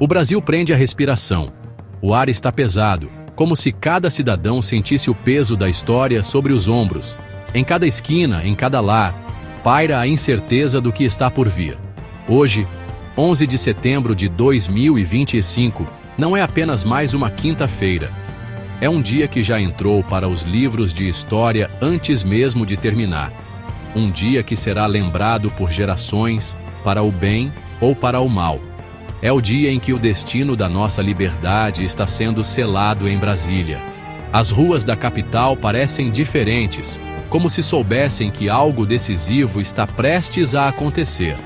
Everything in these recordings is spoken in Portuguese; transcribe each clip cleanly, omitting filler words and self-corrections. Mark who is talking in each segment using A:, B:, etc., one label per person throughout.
A: O Brasil prende a respiração. O ar está pesado, como se cada cidadão sentisse o peso da história sobre os ombros. Em cada esquina, em cada lar, paira a incerteza do que está por vir. Hoje, 11 de setembro de 2025, não é apenas mais uma quinta-feira. É um dia que já entrou para os livros de história antes mesmo de terminar. Um dia que será lembrado por gerações, para o bem ou para o mal. É o dia em que o destino da nossa liberdade está sendo selado em Brasília. As ruas da capital parecem diferentes, como se soubessem que algo decisivo está prestes a acontecer.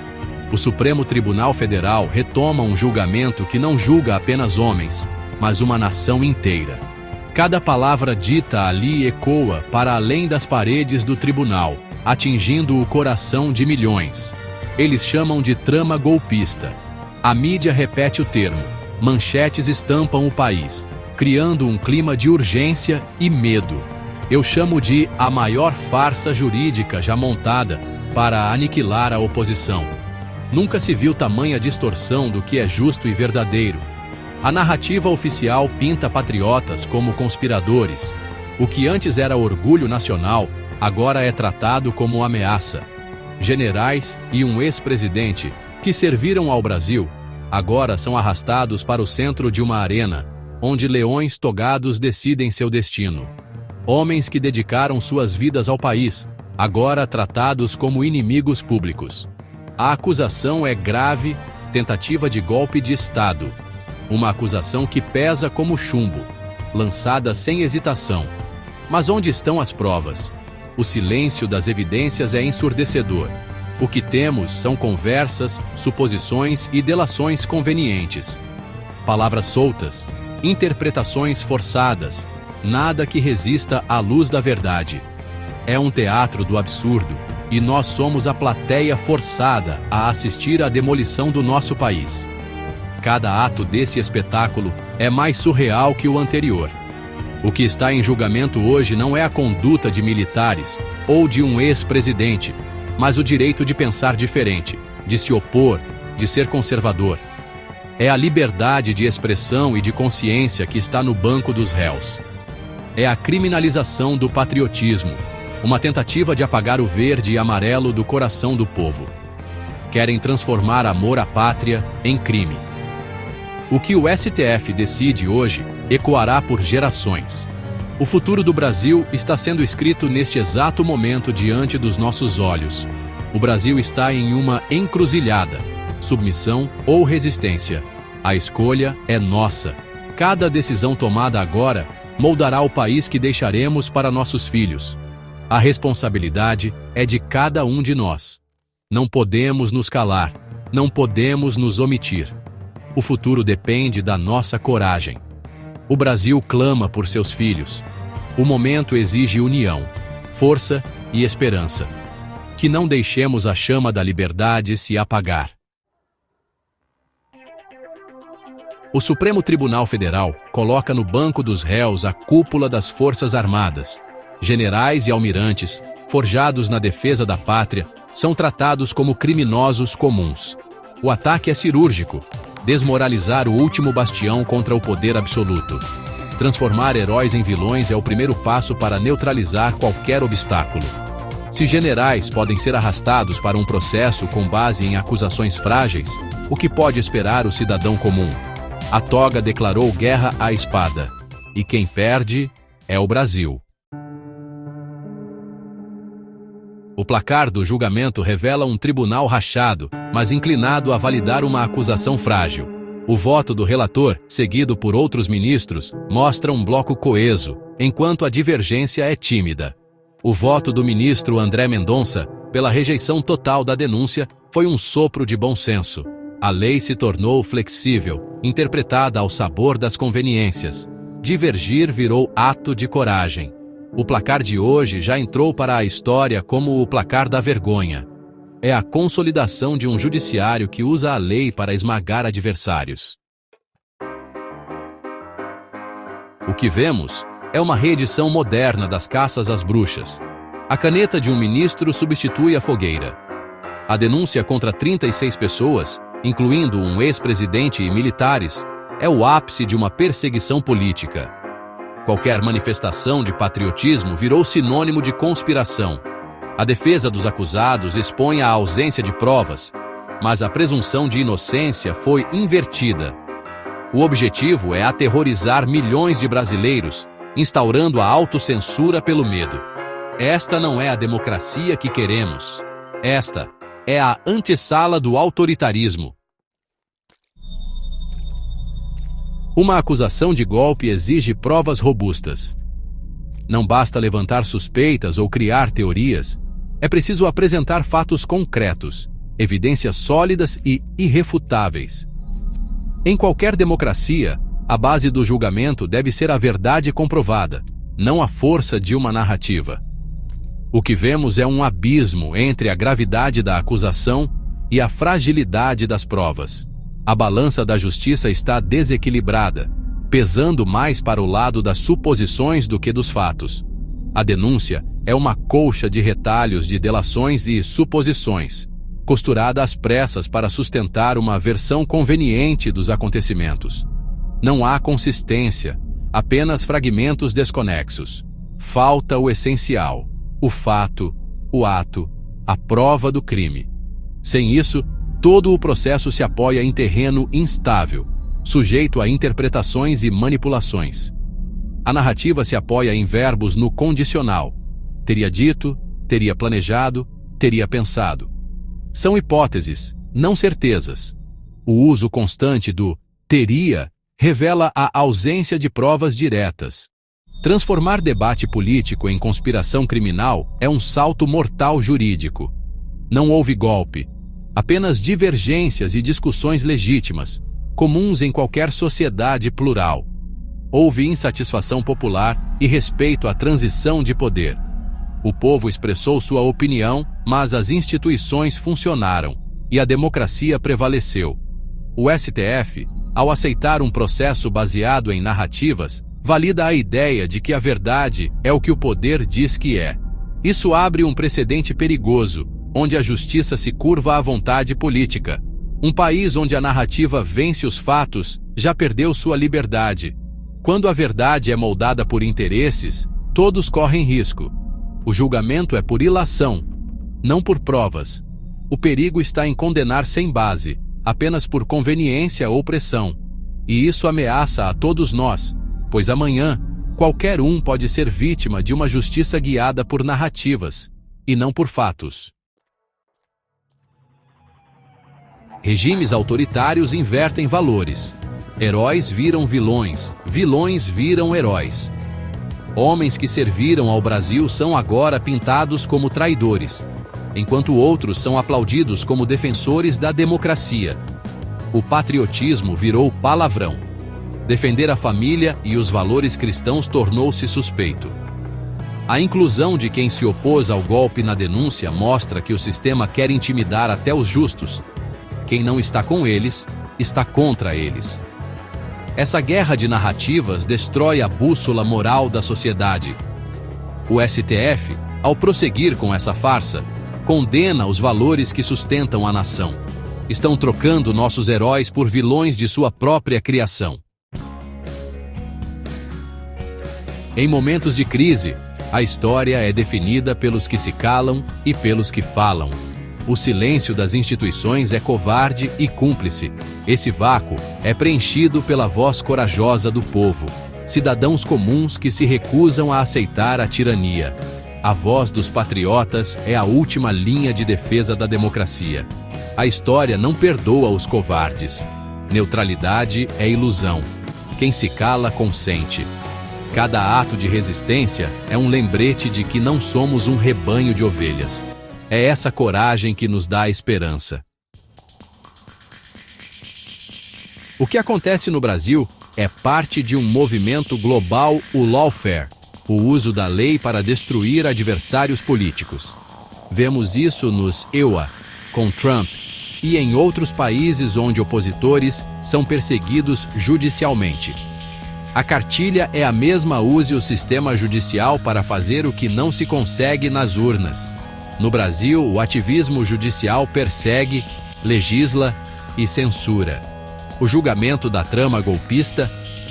A: O Supremo Tribunal Federal retoma um julgamento que não julga apenas homens, mas uma nação inteira. Cada palavra dita ali ecoa para além das paredes do tribunal, atingindo o coração de milhões. Eles chamam de trama golpista. A mídia repete o termo, manchetes estampam o país, criando um clima de urgência e medo. Eu chamo de a maior farsa jurídica já montada para aniquilar a oposição. Nunca se viu tamanha distorção do que é justo e verdadeiro. A narrativa oficial pinta patriotas como conspiradores. O que antes era orgulho nacional, agora é tratado como ameaça. Generais e um ex-presidente que serviram ao Brasil, agora são arrastados para o centro de uma arena, onde leões togados decidem seu destino. Homens que dedicaram suas vidas ao país, agora tratados como inimigos públicos. A acusação é grave, tentativa de golpe de Estado. Uma acusação que pesa como chumbo, lançada sem hesitação. Mas onde estão as provas? O silêncio das evidências é ensurdecedor. O que temos são conversas, suposições e delações convenientes. Palavras soltas, interpretações forçadas, nada que resista à luz da verdade. É um teatro do absurdo, e nós somos a plateia forçada a assistir à demolição do nosso país. Cada ato desse espetáculo é mais surreal que o anterior. O que está em julgamento hoje não é a conduta de militares ou de um ex-presidente, mas o direito de pensar diferente, de se opor, de ser conservador. É a liberdade de expressão e de consciência que está no banco dos réus. É a criminalização do patriotismo, uma tentativa de apagar o verde e amarelo do coração do povo. Querem transformar amor à pátria em crime. O que o STF decide hoje ecoará por gerações. O futuro do Brasil está sendo escrito neste exato momento diante dos nossos olhos. O Brasil está em uma encruzilhada, submissão ou resistência. A escolha é nossa. Cada decisão tomada agora moldará o país que deixaremos para nossos filhos. A responsabilidade é de cada um de nós. Não podemos nos calar, não podemos nos omitir. O futuro depende da nossa coragem. O Brasil clama por seus filhos. O momento exige união, força e esperança. Que não deixemos a chama da liberdade se apagar. O Supremo Tribunal Federal coloca no banco dos réus a cúpula das Forças Armadas. Generais e almirantes, forjados na defesa da pátria, são tratados como criminosos comuns. O ataque é cirúrgico. Desmoralizar o último bastião contra o poder absoluto. Transformar heróis em vilões é o primeiro passo para neutralizar qualquer obstáculo. Se generais podem ser arrastados para um processo com base em acusações frágeis, o que pode esperar o cidadão comum? A toga declarou guerra à espada. E quem perde é o Brasil. O placar do julgamento revela um tribunal rachado, mas inclinado a validar uma acusação frágil. O voto do relator, seguido por outros ministros, mostra um bloco coeso, enquanto a divergência é tímida. O voto do ministro André Mendonça, pela rejeição total da denúncia, foi um sopro de bom senso. A lei se tornou flexível, interpretada ao sabor das conveniências. Divergir virou ato de coragem. O placar de hoje já entrou para a história como o placar da vergonha. É a consolidação de um judiciário que usa a lei para esmagar adversários. O que vemos é uma reedição moderna das caças às bruxas. A caneta de um ministro substitui a fogueira. A denúncia contra 36 pessoas incluindo um ex-presidente e militares, é o ápice de uma perseguição política. Qualquer manifestação de patriotismo virou sinônimo de conspiração. A defesa dos acusados expõe a ausência de provas, mas a presunção de inocência foi invertida. O objetivo é aterrorizar milhões de brasileiros, instaurando a autocensura pelo medo. Esta não é a democracia que queremos. Esta é a antessala do autoritarismo. Uma acusação de golpe exige provas robustas. Não basta levantar suspeitas ou criar teorias, é preciso apresentar fatos concretos, evidências sólidas e irrefutáveis. Em qualquer democracia, a base do julgamento deve ser a verdade comprovada, não a força de uma narrativa. O que vemos é um abismo entre a gravidade da acusação e a fragilidade das provas. A balança da justiça está desequilibrada, pesando mais para o lado das suposições do que dos fatos. A denúncia é uma colcha de retalhos de delações e suposições, costurada às pressas para sustentar uma versão conveniente dos acontecimentos. Não há consistência, apenas fragmentos desconexos. Falta o essencial, o fato, o ato, a prova do crime. Sem isso, todo o processo se apoia em terreno instável, sujeito a interpretações e manipulações. A narrativa se apoia em verbos no condicional. Teria dito, teria planejado, teria pensado. São hipóteses, não certezas. O uso constante do teria revela a ausência de provas diretas. Transformar debate político em conspiração criminal é um salto mortal jurídico. Não houve golpe, apenas divergências e discussões legítimas, comuns em qualquer sociedade plural. Houve insatisfação popular e respeito à transição de poder. O povo expressou sua opinião, mas as instituições funcionaram e a democracia prevaleceu. O STF, ao aceitar um processo baseado em narrativas, valida a ideia de que a verdade é o que o poder diz que é. Isso abre um precedente perigoso, onde a justiça se curva à vontade política. Um país onde a narrativa vence os fatos já perdeu sua liberdade. Quando a verdade é moldada por interesses, todos correm risco. O julgamento é por ilação, não por provas. O perigo está em condenar sem base, apenas por conveniência ou pressão. E isso ameaça a todos nós, pois amanhã, qualquer um pode ser vítima de uma justiça guiada por narrativas, e não por fatos. Regimes autoritários invertem valores. Heróis viram vilões, vilões viram heróis. Homens que serviram ao Brasil são agora pintados como traidores, enquanto outros são aplaudidos como defensores da democracia. O patriotismo virou palavrão. Defender a família e os valores cristãos tornou-se suspeito. A inclusão de quem se opôs ao golpe na denúncia mostra que o sistema quer intimidar até os justos. Quem não está com eles, está contra eles. Essa guerra de narrativas destrói a bússola moral da sociedade. O STF, ao prosseguir com essa farsa, condena os valores que sustentam a nação. Estão trocando nossos heróis por vilões de sua própria criação. Em momentos de crise, a história é definida pelos que se calam e pelos que falam. O silêncio das instituições é covarde e cúmplice. Esse vácuo é preenchido pela voz corajosa do povo, cidadãos comuns que se recusam a aceitar a tirania. A voz dos patriotas é a última linha de defesa da democracia. A história não perdoa os covardes. Neutralidade é ilusão. Quem se cala, consente. Cada ato de resistência é um lembrete de que não somos um rebanho de ovelhas. É essa coragem que nos dá a esperança. O que acontece no Brasil é parte de um movimento global, o lawfare, o uso da lei para destruir adversários políticos. Vemos isso nos EUA, com Trump, e em outros países onde opositores são perseguidos judicialmente. A cartilha é a mesma: use o sistema judicial para fazer o que não se consegue nas urnas. No Brasil, o ativismo judicial persegue, legisla e censura. O julgamento da trama golpista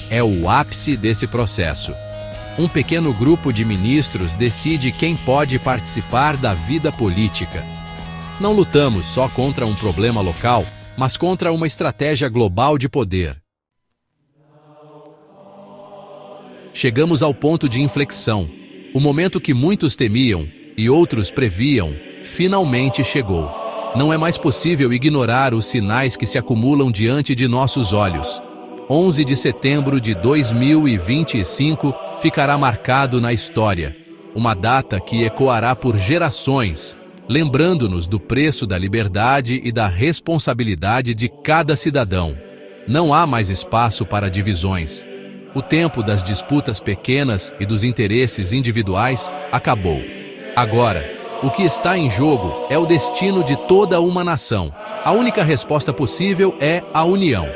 A: é o ápice desse processo. Um pequeno grupo de ministros decide quem pode participar da vida política. Não lutamos só contra um problema local, mas contra uma estratégia global de poder. Chegamos ao ponto de inflexão. O momento que muitos temiam e outros previam, finalmente chegou. Não é mais possível ignorar os sinais que se acumulam diante de nossos olhos. 11 de setembro de 2025 ficará marcado na história. Uma data que ecoará por gerações, lembrando-nos do preço da liberdade e da responsabilidade de cada cidadão. Não há mais espaço para divisões. O tempo das disputas pequenas e dos interesses individuais acabou. Agora, o que está em jogo é o destino de toda uma nação. A única resposta possível é a união.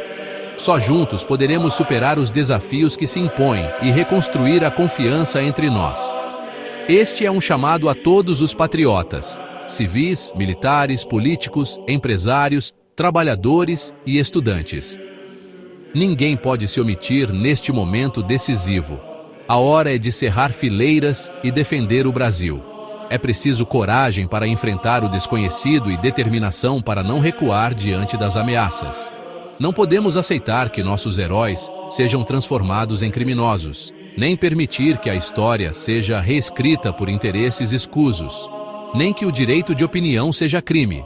A: Só juntos poderemos superar os desafios que se impõem e reconstruir a confiança entre nós. Este é um chamado a todos os patriotas, civis, militares, políticos, empresários, trabalhadores e estudantes. Ninguém pode se omitir neste momento decisivo. A hora é de cerrar fileiras e defender o Brasil. É preciso coragem para enfrentar o desconhecido e determinação para não recuar diante das ameaças. Não podemos aceitar que nossos heróis sejam transformados em criminosos, nem permitir que a história seja reescrita por interesses escusos, nem que o direito de opinião seja crime.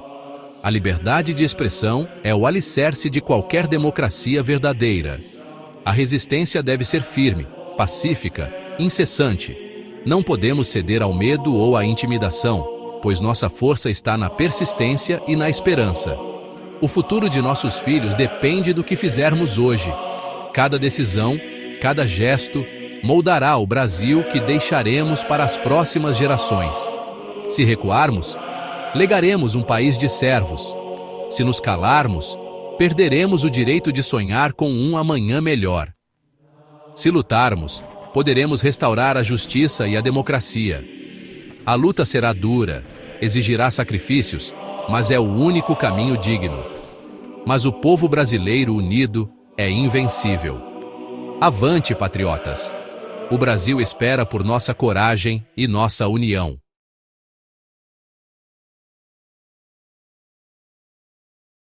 A: A liberdade de expressão é o alicerce de qualquer democracia verdadeira. A resistência deve ser firme, pacífica, incessante. Não podemos ceder ao medo ou à intimidação, pois nossa força está na persistência e na esperança. O futuro de nossos filhos depende do que fizermos hoje. Cada decisão, cada gesto, moldará o Brasil que deixaremos para as próximas gerações. Se recuarmos, legaremos um país de servos. Se nos calarmos, perderemos o direito de sonhar com um amanhã melhor. Se lutarmos, poderemos restaurar a justiça e a democracia. A luta será dura, exigirá sacrifícios, mas é o único caminho digno. Mas o povo brasileiro unido é invencível. Avante, patriotas! O Brasil espera por nossa coragem e nossa união.